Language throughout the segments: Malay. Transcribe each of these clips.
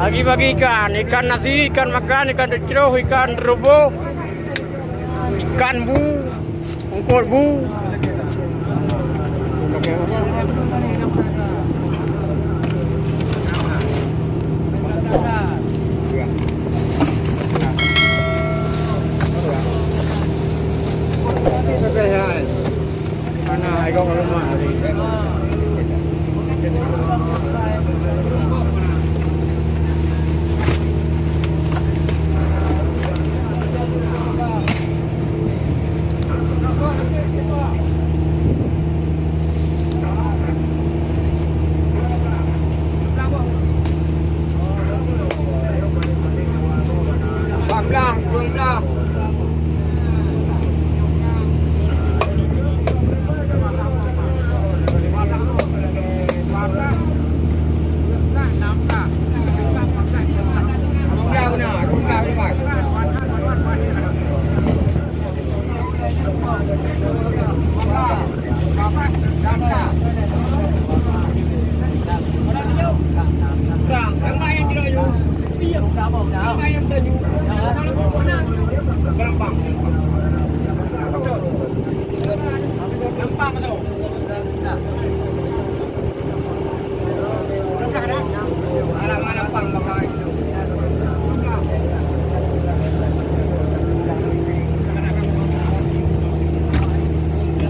Bagi-bagi ikan nasi, ikan makan, ikan ceroh, ikan robo, ikan bu, ungkut bu. Mana ikut rumah ni?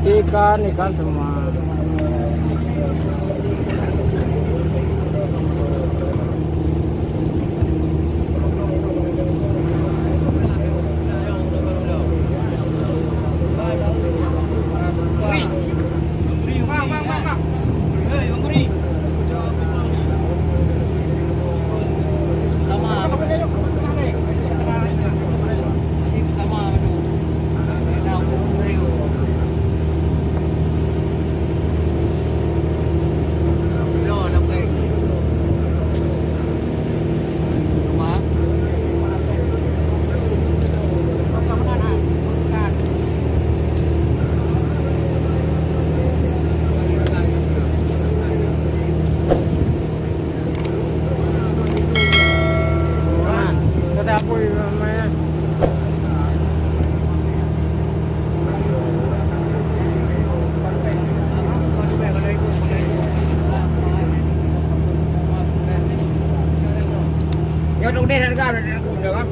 Ikan semua. Đây là gà này được không?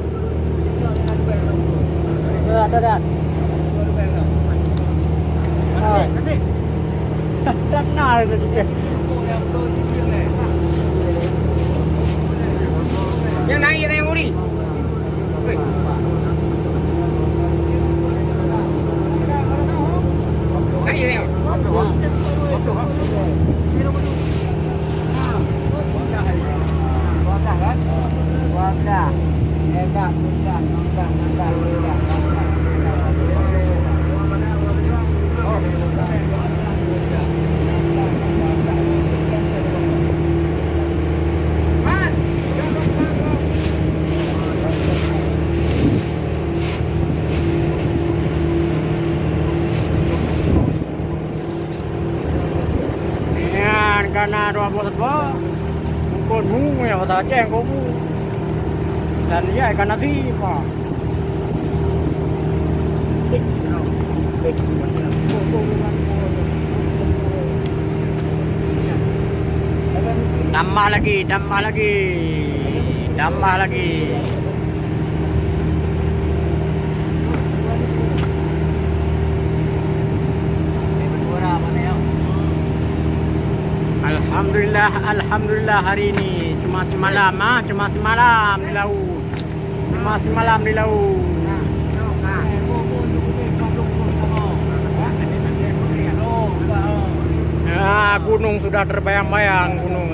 Được. Rất nào rồi kìa. Nhà này mua đi. Này gì nào? Karena dua bulan bah, mungkin mu ya kata ceng kamu, dan ya ikan nasi pak. Tambah lagi. Alhamdulillah hari ini cuma semalam di laut. Ya, gunung sudah terbayang-bayang, gunung.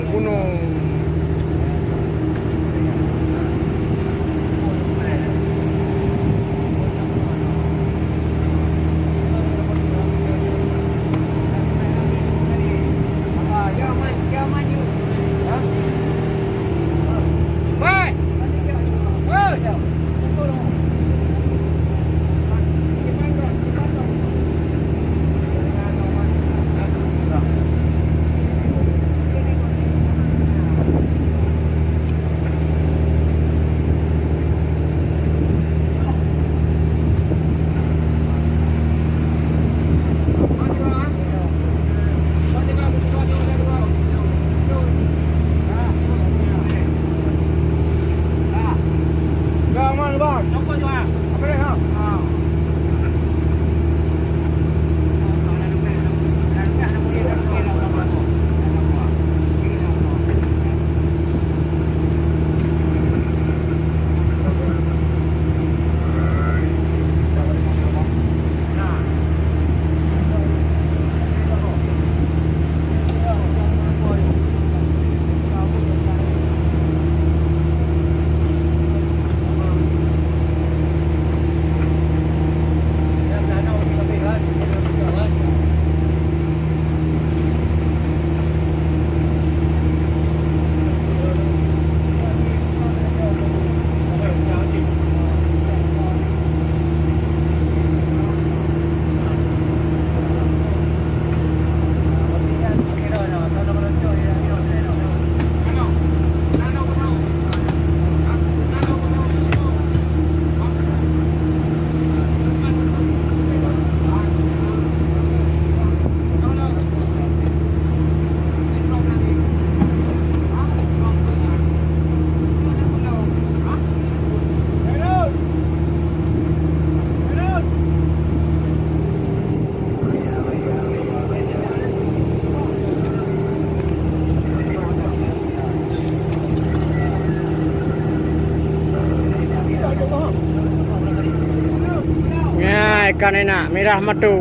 ikan enak, merah madu.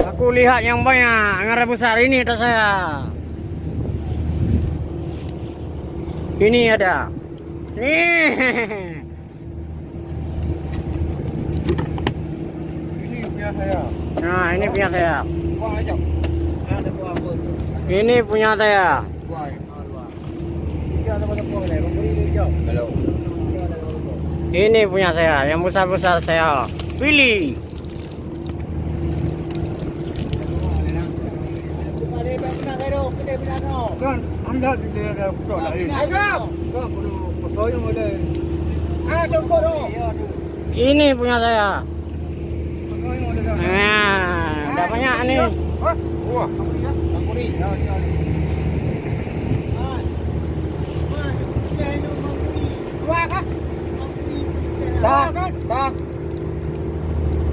Aku lihat yang banyak, yang besar ini atas saya. Ini ada. Nih. Ini punya saya. Nah, ini punya saya. Buang aja. Ada buang apa tu? Ini punya saya. Buang. Dia ada banyak buang ni. Beri dia jauh. Hello. Ini punya saya, yang besar-besar saya. Pilih. Kan anda dia ada betul lah ini. Kan perlu betul yang ada. Jumpa tu. Ini punya saya. Betul yang ada. Nah, ada banyak nih. Wah, aku ni. Wah, kah? Dah, dah.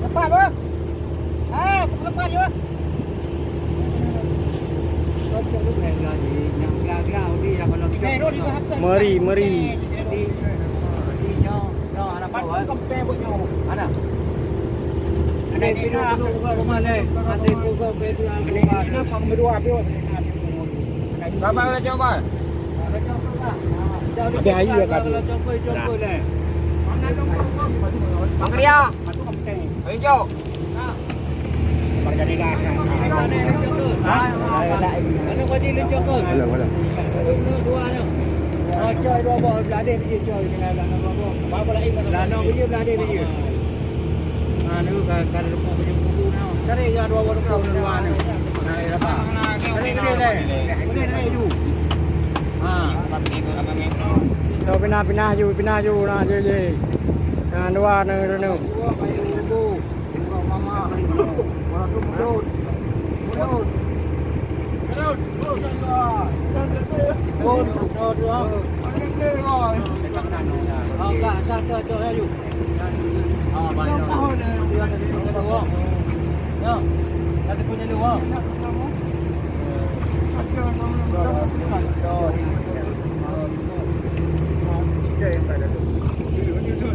Lepas apa? Lepas je. Meri, meri. Berapa nak coba? Ada ayu ya kat. Bang Ria. Hijau. Ano ba di lucu ko? Wala. Dua ano. Coy dua bawa belade biji coy dengan lana bawa. Bawa lagi lana biji belade biji. Anu kan rupa biji buku nau. Cari ya dua bawa dua anu. Nah, apa? Cari ni le. Ni you. Đâu pindah ju nah je. Nah dua nu. Mama. Mudut. Bon, dua. Cho you. Baik. Dia ada punya dua. Ya. Ada punya dua.